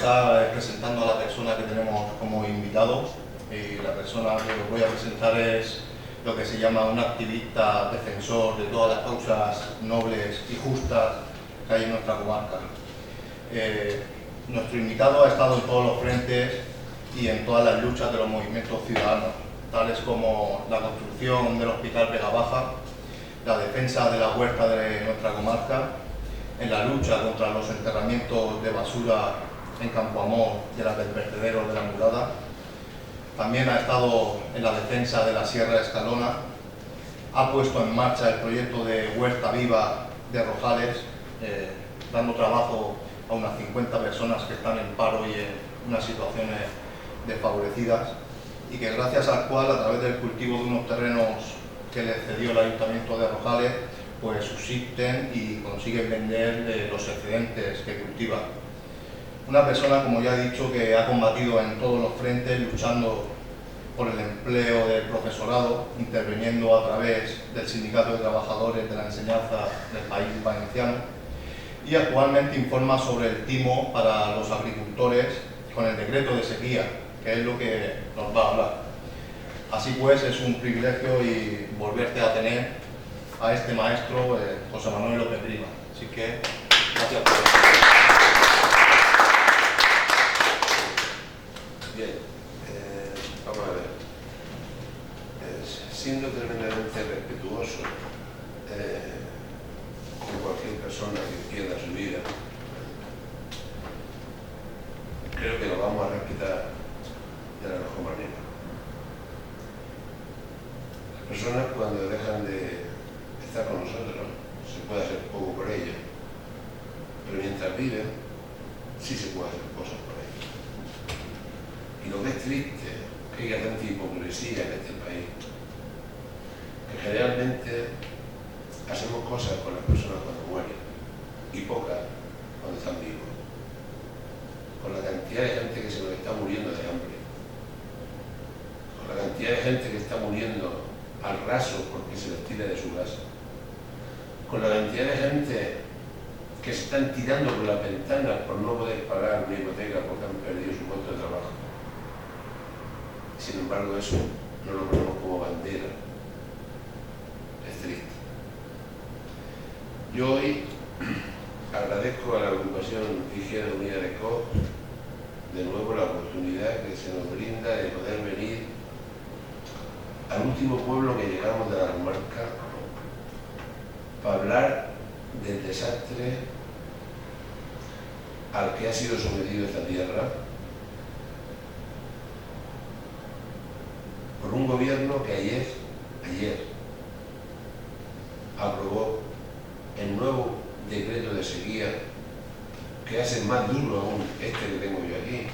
empezar presentando a la persona que tenemos como invitado. Y la persona que os voy a presentar es lo que se llama un activista defensor de todas las causas nobles y justas que hay en nuestra comarca. Nuestro invitado ha estado en todos los frentes y en todas las luchas de los movimientos ciudadanos, tales como la construcción del Hospital Vega Baja, la defensa de la huerta de nuestra comarca, en la lucha contra los enterramientos de basura en Campoamor y en las del vertedero de la Murada. También ha estado en la defensa de la Sierra de Escalona, ha puesto en marcha el proyecto de Huerta Viva de Rojales, dando trabajo a unas 50 personas que están en paro y en unas situaciones desfavorecidas, y que gracias al cual, a través del cultivo de unos terrenos que le cedió el Ayuntamiento de Rojales, pues subsisten y consiguen vender los excedentes que cultivan. Una persona, como ya he dicho, que ha combatido en todos los frentes, luchando por el empleo del profesorado, interviniendo a través del Sindicato de Trabajadores de la Enseñanza del País Valenciano, y actualmente informa sobre el timo para los agricultores con el decreto de sequía, que es lo que nos va a hablar. Así pues, es un privilegio y volverte a tener a este maestro, José Manuel López Prima. Así que, gracias por eso. Bien, vamos a ver. Siendo tremendamente respetuoso con cualquier persona que pierda su vida, creo que lo vamos a respetar de la mejor manera. Las personas, cuando dejan de estar con nosotros, se puede hacer poco por ellos, pero mientras viven, sí se puede hacer cosas por ellos. Y lo que es triste es que haya tanta hipocresía en este país, que generalmente hacemos cosas con las personas cuando mueren y pocas cuando están vivos. Con la cantidad de gente que se nos está muriendo de hambre, con la cantidad de gente que está muriendo al raso porque se les tira de su casa, con la cantidad de gente que se están tirando por las ventanas por no poder pagar una hipoteca porque han perdido su puesto de trabajo. Sin embargo, eso no lo ponemos como bandera. Es triste. Yo hoy agradezco a la agrupación Izquierda Unida de COS de nuevo la oportunidad que se nos brinda de poder venir al último pueblo que llegamos de la comarca para hablar del desastre al que ha sido sometido esta tierra por un gobierno que ayer aprobó el nuevo decreto de sequía, que hace más duro aún este que tengo yo aquí,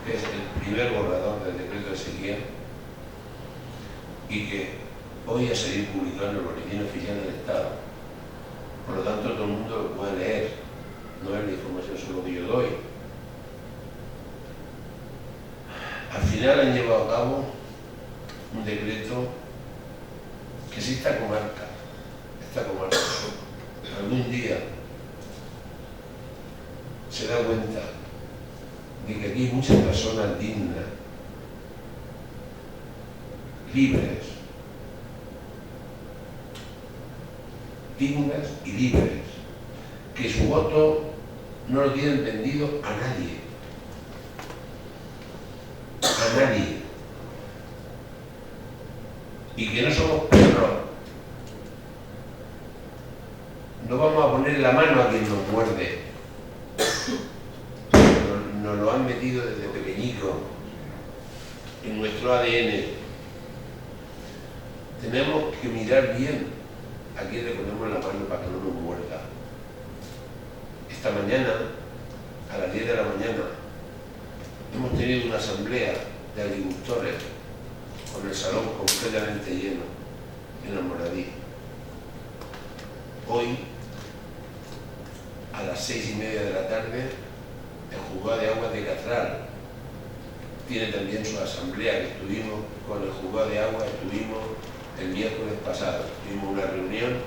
que es el primer borrador del decreto de sequía, y que hoy ha salido publicado en el Boletín Oficial del Estado. Por lo tanto, todo el mundo lo puede leer, no es la información solo que yo doy. Al final han llevado a cabo un decreto que si esta comarca algún día se da cuenta de que aquí hay muchas personas dignas, libres y libres, que su voto no lo tienen vendido a nadie, y que no somos perros. No vamos a poner la mano a quien nos muerde. Nos lo han metido desde pequeñico en nuestro ADN. Tenemos que mirar bien a quién le ponemos la mano para que no nos muerda. Esta mañana, a las 10 de la mañana, hemos tenido una asamblea de agricultores con el salón completamente lleno en el Moradí. Hoy, a las 6:30 de la tarde, el Juzgado de Aguas de Catral tiene también su asamblea, que estuvimos con el Juzgado de Aguas, estuvimos el miércoles pasado, tuvimos una reunión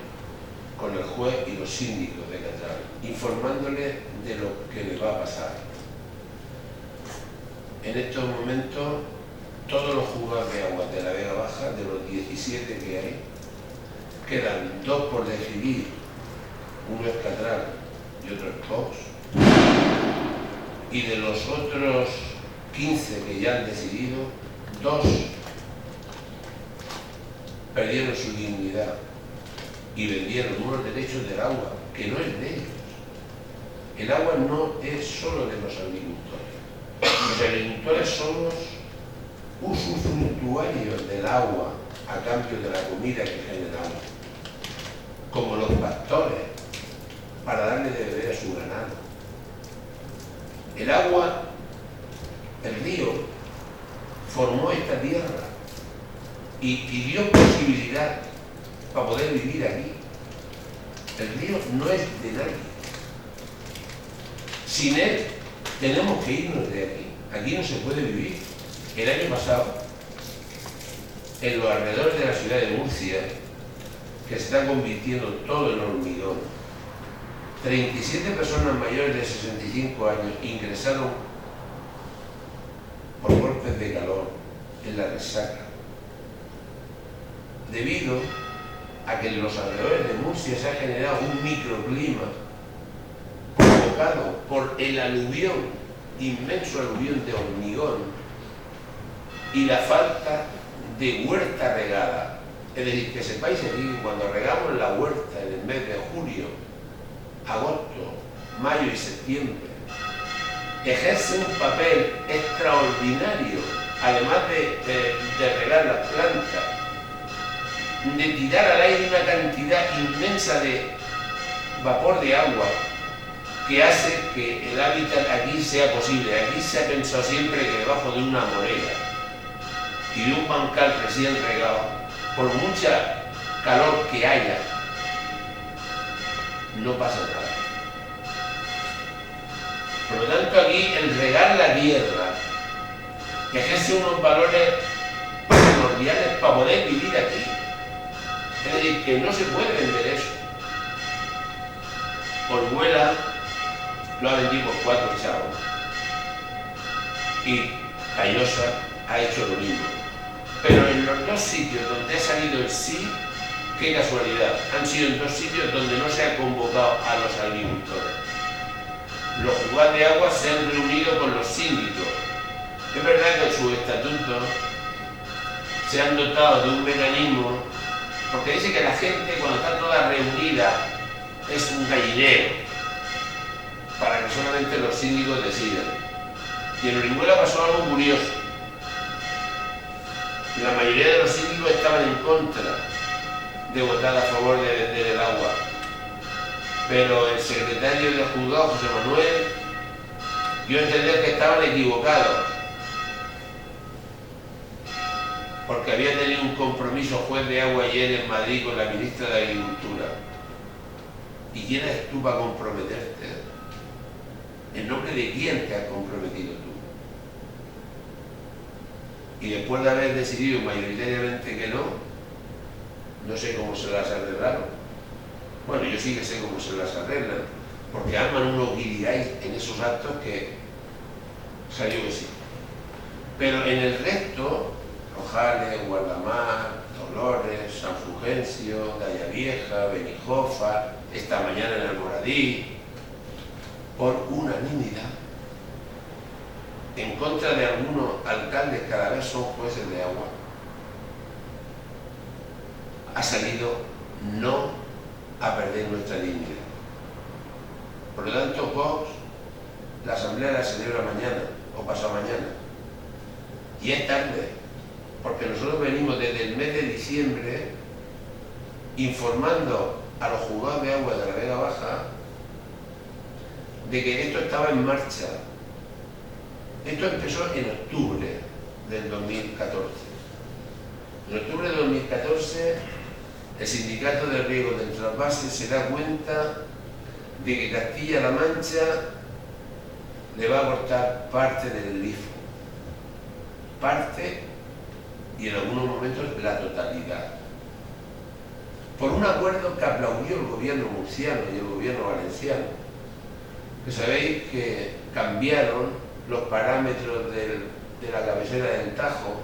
con el juez y los síndicos de Catral, informándole de lo que le va a pasar. En estos momentos, todos los juzgados de agua de la Vega Baja, de los 17 que hay, quedan 2 por decidir, uno es Catral y otro es Cox, y de los otros 15 que ya han decidido, 2 perdieron su dignidad y vendieron unos derechos del agua, que no es de ellos. El agua no es solo de los agricultores. Los agricultores somos usufructuarios del agua a cambio de la comida que generamos, como los pastores, para darle de beber a su ganado. El agua, el río, formó esta tierra y dio posibilidad para poder vivir aquí. El río no es de nadie. Sin él tenemos que irnos de aquí. Aquí no se puede vivir. El año pasado, en los alrededores de la ciudad de Murcia, que se está convirtiendo todo en hormigón, 37 personas mayores de 65 años ingresaron por golpes de calor en la resaca, debido a que en los alrededores de Murcia se ha generado un microclima provocado por el aluvión, inmenso aluvión de hormigón y la falta de huerta regada. Es decir, que sepáis aquí que cuando regamos la huerta en el mes de julio, agosto, mayo y septiembre, ejerce un papel extraordinario, además de regar las plantas, de tirar al aire una cantidad inmensa de vapor de agua que hace que el hábitat aquí sea posible. Aquí se ha pensado siempre que debajo de una morera y de un bancal recién regado, por mucha calor que haya, no pasa nada. Por lo tanto, aquí el regar la tierra ejerce unos valores primordiales para poder vivir aquí. Es decir, que no se puede vender eso. Orhuela lo ha vendido por 4 chavos y Callosa ha hecho lo mismo. Pero en los 2 sitios donde ha salido el sí, qué casualidad, han sido en 2 sitios donde no se ha convocado a los agricultores. Los juzgados de agua se han reunido con los síndicos. Es verdad que en sus estatutos se han dotado de un mecanismo, porque dice que la gente cuando está toda reunida es un gallinero, para que solamente los síndicos decidan. Y en Orihuela pasó algo curioso. La mayoría de los síndicos estaban en contra de votar a favor de vender el agua. Pero el secretario del juzgado, José Manuel, dio a entender que estaban equivocados, porque había tenido un compromiso juez de agua ayer en Madrid con la ministra de Agricultura. ¿Y quién eres tú para comprometerte? ¿En nombre de quién te has comprometido tú? Y después de haber decidido mayoritariamente que no, no sé cómo se las arreglaron. Bueno, yo sí que sé cómo se las arreglan, porque arman unos guirigay en esos actos que salió que sí. Pero en el resto, Rojales, Guardamar, Dolores, San Fulgencio, Daya Vieja, Benijofa, esta mañana en Almoradí, por unanimidad, en contra de algunos alcaldes, cada vez son jueces de agua, ha salido no a perder nuestra dignidad. Por lo tanto, Cox, la asamblea la celebra mañana o pasado mañana, y es tarde, porque nosotros venimos desde el mes de diciembre informando a los juzgados de agua de la Vega Baja de que esto estaba en marcha. Esto empezó en octubre del 2014. En octubre de 2014, el Sindicato de Riego del Trasvase se da cuenta de que Castilla-La Mancha le va a cortar parte del grifo. Parte y en algunos momentos la totalidad. Por un acuerdo que aplaudió el gobierno murciano y el gobierno valenciano, que sabéis que cambiaron los parámetros de la cabecera del Tajo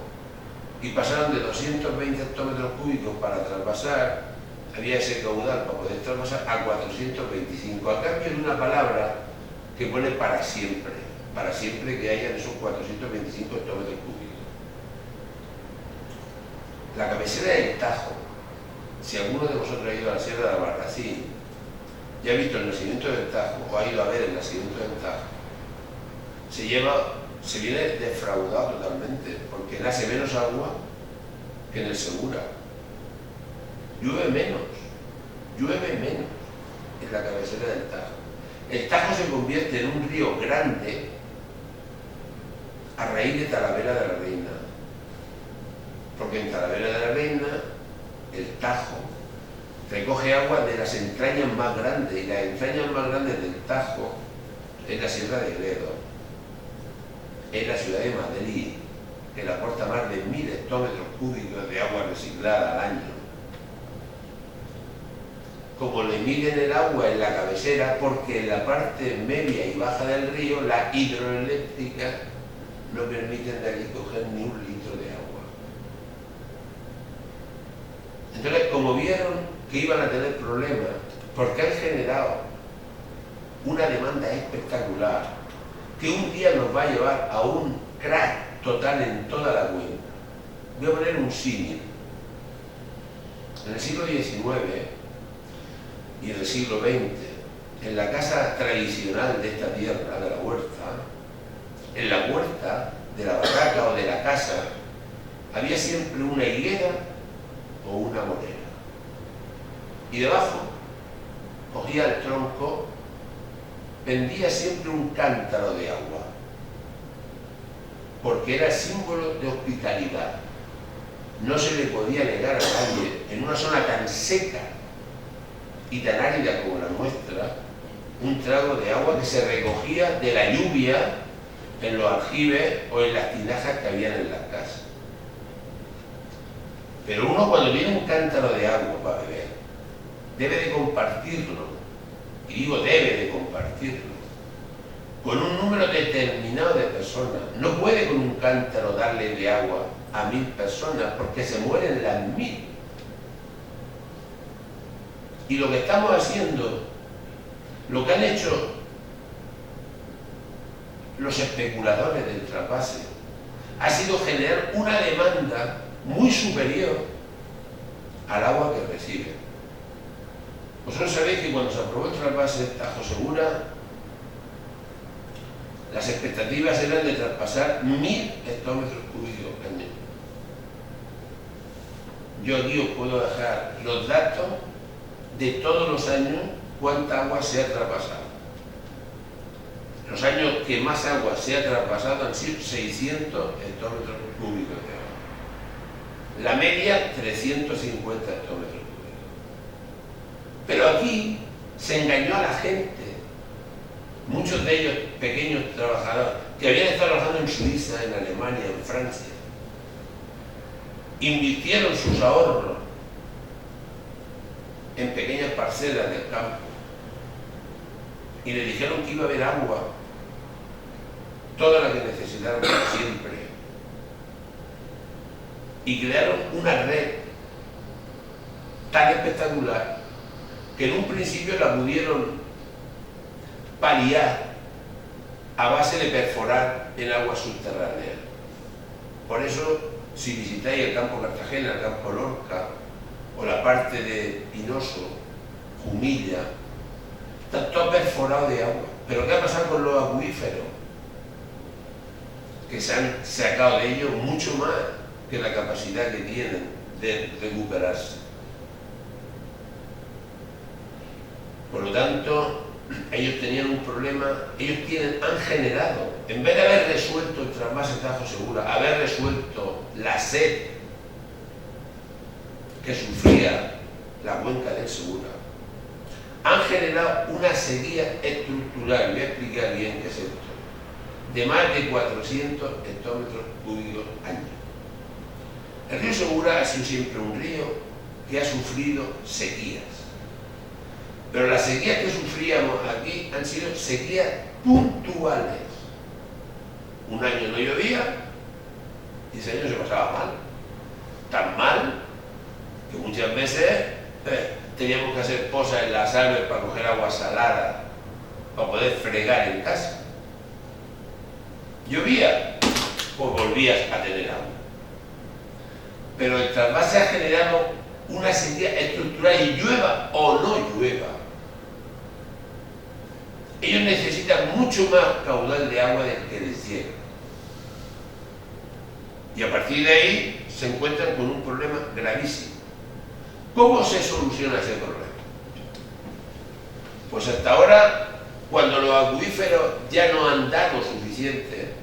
y pasaron de 220 hectómetros cúbicos para traspasar, había ese caudal para poder traspasar, a 425, a cambio de una palabra que pone para siempre que haya esos 425 hectómetros cúbicos. La cabecera del Tajo, si alguno de vosotros ha ido a la Sierra de Albarracín y ha visto el nacimiento del Tajo, o ha ido a ver el nacimiento del Tajo, se viene defraudado totalmente, porque nace menos agua que en el Segura. Llueve menos en la cabecera del Tajo. El Tajo se convierte en un río grande a raíz de Talavera de la Reina, porque en Talavera de la Reina el Tajo recoge agua de las entrañas más grandes, y las entrañas más grandes del Tajo es la Sierra de Gredos, es la ciudad de Madrid, que le aporta más de 1000 hectómetros cúbicos de agua reciclada al año. Como le miden el agua en la cabecera, porque en la parte media y baja del río, las hidroeléctricas no permiten de aquí coger ni un litro de agua. Entonces, como vieron que iban a tener problemas, porque han generado una demanda espectacular, que un día nos va a llevar a un crack total en toda la cuenca. Voy a poner un símil. En el siglo XIX y en el siglo XX, en la casa tradicional de esta tierra, de la huerta, en la huerta de la barraca o de la casa, había siempre una higuera o una morera. Y debajo cogía el tronco, pendía siempre un cántaro de agua, porque era símbolo de hospitalidad. No se le podía negar a nadie, en una zona tan seca y tan árida como la nuestra, un trago de agua que se recogía de la lluvia en los aljibes o en las tinajas que habían en las casas. Pero uno, cuando tiene un cántaro de agua para beber, debe de compartirlo, y digo debe de compartirlo, con un número determinado de personas. No puede con un cántaro darle de agua a 1000 personas, porque se mueren las 1000. Y lo que estamos haciendo, lo que han hecho los especuladores del trasvase, ha sido generar una demanda muy superior al agua que reciben. Vosotros sabéis que cuando se aprobó el trasvase Tajo Segura, las expectativas eran de traspasar 1000 hectómetros cúbicos al año. Yo aquí os puedo dejar los datos de todos los años cuánta agua se ha traspasado. Los años que más agua se ha traspasado han sido 600 hectómetros cúbicos de agua. La media, 350 hectómetros cúbicos. Pero aquí se engañó a la gente. Muchos de ellos, pequeños trabajadores, que habían estado trabajando en Suiza, en Alemania, en Francia, invirtieron sus ahorros en pequeñas parcelas del campo y le dijeron que iba a haber agua, toda la que necesitaron para siempre, y crearon una red tan espectacular que en un principio la pudieron paliar a base de perforar en agua subterránea. Por eso, si visitáis el campo Cartagena, el campo Lorca o la parte de Pinoso, Jumilla, está todo perforado de agua. Pero ¿qué ha pasado con los acuíferos? Que se han sacado de ellos mucho más que la capacidad que tienen de recuperarse. Por lo tanto, ellos tenían un problema, han generado, en vez de haber resuelto el trasvase Tajo Segura, haber resuelto la sed que sufría la cuenca del Segura, han generado una sequía estructural, voy a explicar bien qué es esto, de más de 400 hectómetros cúbicos año. El río Segura ha sido siempre un río que ha sufrido sequías. Pero las sequías que sufríamos aquí han sido sequías puntuales. Un año no llovía y ese año se pasaba mal. Tan mal que muchas veces teníamos que hacer pozas en las árboles para coger agua salada, para poder fregar en casa. Llovía, pues volvías a tener agua. Pero el trasvase ha generado una sequía estructural y llueva o no llueva. Ellos necesitan mucho más caudal de agua del que les llega. Y a partir de ahí se encuentran con un problema gravísimo. ¿Cómo se soluciona ese problema? Pues hasta ahora, cuando los acuíferos ya no han dado suficiente,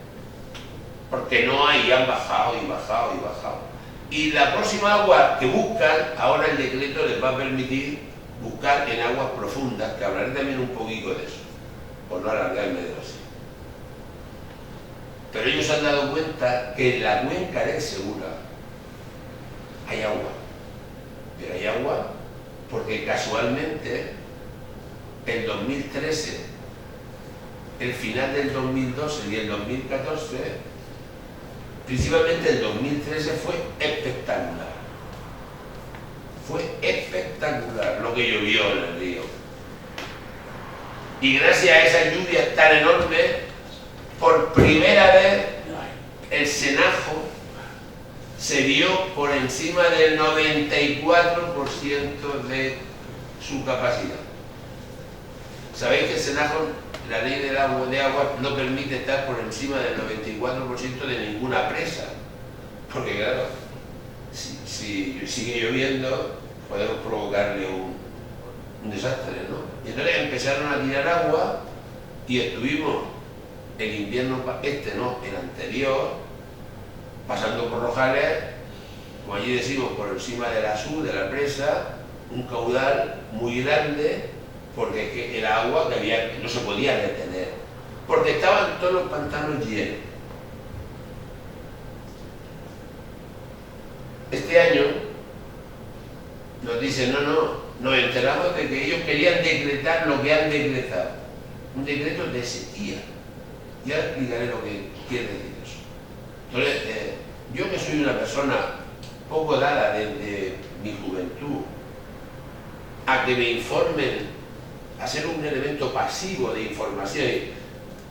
porque no hay, han bajado y bajado y bajado. Y la próxima agua que buscan, ahora el decreto les va a permitir buscar en aguas profundas, que hablaré también un poquito de eso, por no alargarme de así. Pero ellos han dado cuenta que en la cuenca del Segura hay agua. Pero hay agua porque casualmente el 2013, el final del 2012 y el 2014, principalmente el 2013 fue espectacular. Fue espectacular lo que llovió en el río. Y gracias a esas lluvias tan enormes, por primera vez el Senajo se vio por encima del 94% de su capacidad. Sabéis que el Senajo, la ley del agua, no permite estar por encima del 94% de ninguna presa, porque claro, si sigue lloviendo podemos provocarle un desastre, ¿no? Y entonces empezaron a tirar agua y estuvimos el invierno el anterior, pasando por Rojales, como allí decimos, por encima de la SU, de la presa, un caudal muy grande, porque es que el agua que no se podía retener, porque estaban todos los pantanos llenos. Este año nos dicen, nos enteramos de que ellos querían decretar lo que han decretado, un decreto de sequía. Ya explicaré lo que quiere decir eso. Entonces, yo que soy una persona poco dada desde mi juventud a que me informen, a ser un elemento pasivo de información.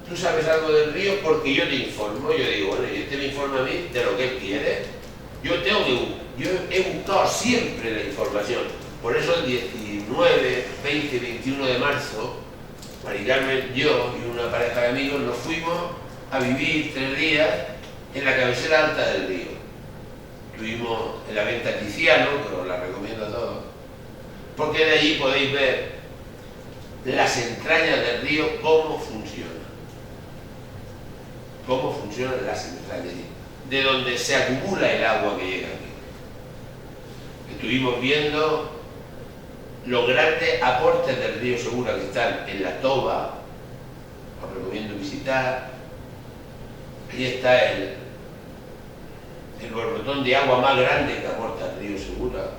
Tú sabes algo del río porque yo te informo. Yo digo, bueno, y este me informa a mí de lo que él quiere. Yo he buscado siempre la información. Por eso el 19, 20, 21 de marzo, Mari Carmen, yo y una pareja de amigos nos fuimos a vivir 3 días en la cabecera alta del río. Estuvimos en la venta Tiziano, que os la recomiendo a todos, porque de allí podéis ver las entrañas del río, cómo funcionan. Cómo funcionan las entrañas, de donde se acumula el agua que llega aquí. Estuvimos viendo los grandes aportes del río Segura que están en la Toba, os recomiendo visitar. Allí está el borbotón de agua más grande que aporta el río Segura,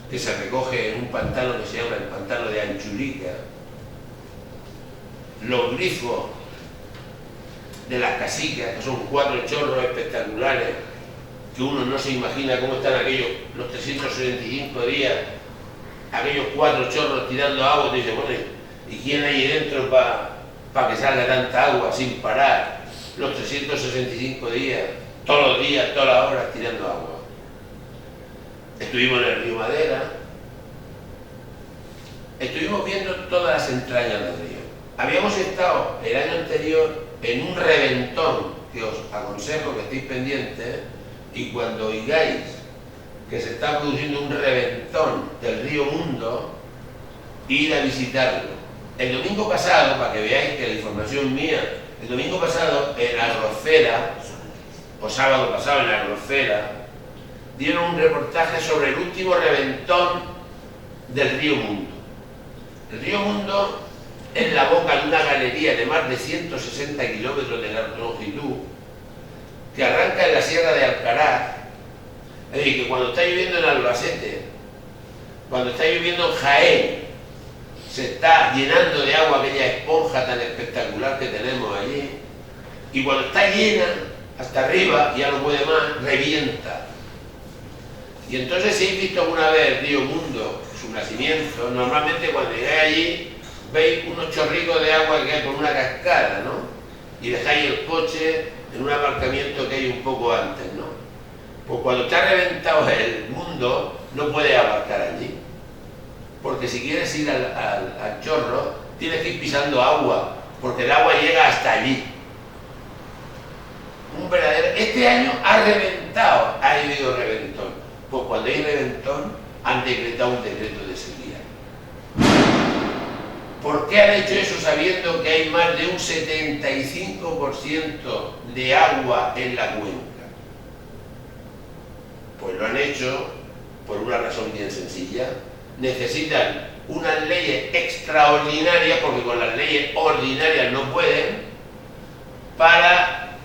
que se recoge en un pantano que se llama el pantano de Anchurica. Los grifos de las casicas, que son 4 chorros espectaculares, que uno no se imagina cómo están aquellos, los 365 días, aquellos 4 chorros tirando agua. Te dice, bueno, ¿y quién hay ahí dentro para que salga tanta agua sin parar? Los 365 días, todos los días, todas las horas tirando agua. Estuvimos en el río Madera, estuvimos viendo todas las entrañas del río. Habíamos estado el año anterior en un reventón, que os aconsejo que estéis pendientes, y cuando oigáis que se está produciendo un reventón del río Mundo, ir a visitarlo. El domingo pasado, para que veáis que la información mía, el domingo pasado en la Arrocera, o sábado pasado en la Arrocera, dieron un reportaje sobre el último reventón del río Mundo. El río Mundo es la boca de una galería de más de 160 kilómetros de longitud que arranca en la Sierra de Alcaraz. Es decir, que cuando está lloviendo en Albacete, cuando está lloviendo en Jaén, se está llenando de agua aquella esponja tan espectacular que tenemos allí, y cuando está llena, hasta arriba, ya no puede más, revienta. Y entonces, si habéis visto alguna vez el río Mundo, su nacimiento, normalmente cuando llegáis allí, veis unos chorritos de agua que hay por una cascada, ¿no? Y dejáis el coche en un aparcamiento que hay un poco antes, ¿no? Pues cuando está reventado el Mundo, no puedes aparcar allí. Porque si quieres ir al chorro, tienes que ir pisando agua, porque el agua llega hasta allí. Un verdadero... Este año ha reventado, ha habido reventón. Pues cuando hay reventón, han decretado un decreto de sequía. ¿Por qué han hecho eso sabiendo que hay más de un 75% de agua en la cuenca? Pues lo han hecho por una razón bien sencilla. Necesitan unas leyes extraordinarias, porque con las leyes ordinarias no pueden, para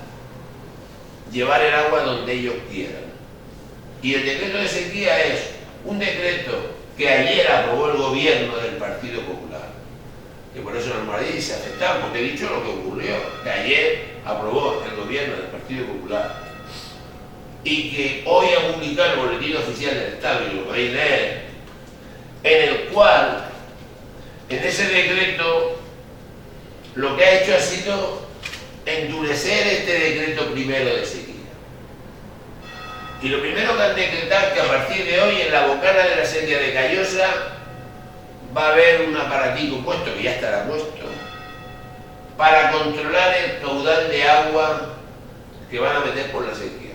llevar el agua donde ellos quieran. Y el decreto de sequía es un decreto que ayer aprobó el gobierno del Partido Popular, que por eso en Madrid se aceptaba, porque he dicho lo que ocurrió, que ayer aprobó el gobierno del Partido Popular, y que hoy ha publicado el Boletín Oficial del Estado, y lo podéis leer, en el cual, en ese decreto, lo que ha hecho ha sido endurecer este decreto primero de sequía. Y lo primero que han decretado es que a partir de hoy, en la bocana de la sequía de Callosa, va a haber un aparatico puesto, que ya estará puesto, para controlar el caudal de agua que van a meter por la sequía.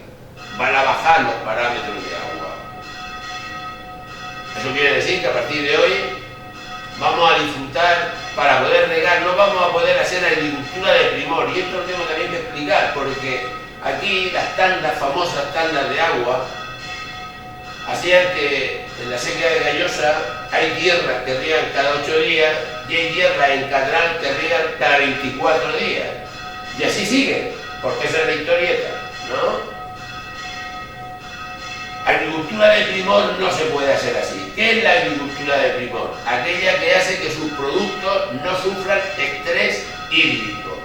Van a bajar los parámetros de agua. Eso quiere decir que a partir de hoy vamos a disfrutar, para poder regar, no vamos a poder hacer agricultura de primor. Y esto lo tengo también que explicar, porque aquí las tandas, famosas tandas de agua, hacían que en la sequía de Callosa hay tierras que riegan cada 8 días y hay tierras en Catral que riegan cada 24 días. Y así sigue, porque esa es la historieta, ¿no? Agricultura de primor no se puede hacer así. ¿Qué es la agricultura de primor? Aquella que hace que sus productos no sufran estrés hídrico.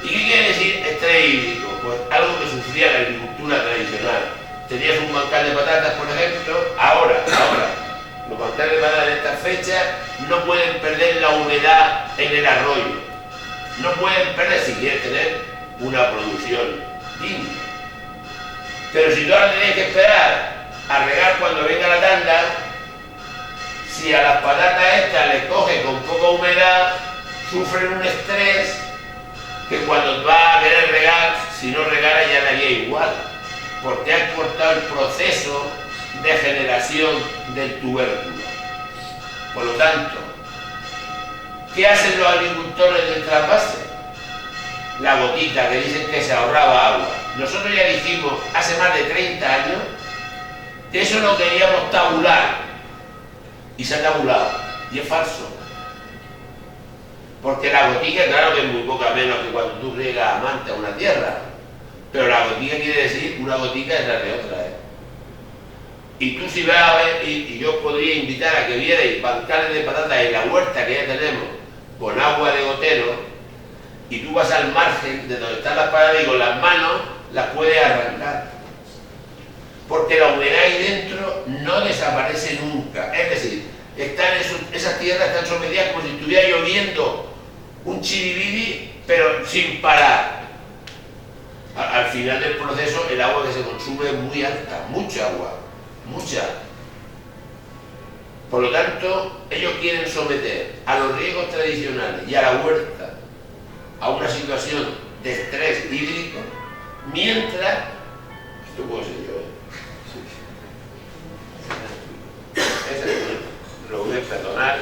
¿Y qué quiere decir estrés hídrico? Pues algo que sufría la agricultura tradicional. Tenías un bancal de patatas, por ejemplo, ahora, los bancales de patatas de estas fechas no pueden perder la humedad en el arroyo. No pueden perder si quieren tener una producción digna. Pero si tú ahora tenías que esperar a regar cuando venga la tanda, si a las patatas estas les coge con poca humedad, sufren un estrés que cuando va a querer regar, si no regara ya le haría igual, porque ha cortado el proceso de generación del tubérculo. Por lo tanto, ¿qué hacen los agricultores del trasvase? La gotita, que dicen que se ahorraba agua. Nosotros ya dijimos hace más de 30 años que eso lo queríamos tabular, y se ha tabulado, y es falso. Porque la gotica, claro que es muy poca menos que cuando tú riegas a manta una tierra, pero la gotica quiere decir una gotica detrás de otra, ¿eh? Y tú si vas a ver, y yo podría invitar a que vierais bancales de patatas en la huerta que ya tenemos, con agua de gotero, y tú vas al margen de donde están las patatas y con las manos las puedes arrancar. Porque la humedad ahí dentro no desaparece nunca. Es decir, esas tierras están sometidas como si estuviera lloviendo un chiribiri, pero sin parar. Al final del proceso, el agua que se consume es muy alta, mucha agua, mucha. Por lo tanto, ellos quieren someter a los riegos tradicionales y a la huerta a una situación de estrés hídrico, mientras, esto puedo ser yo, lo voy a perdonar,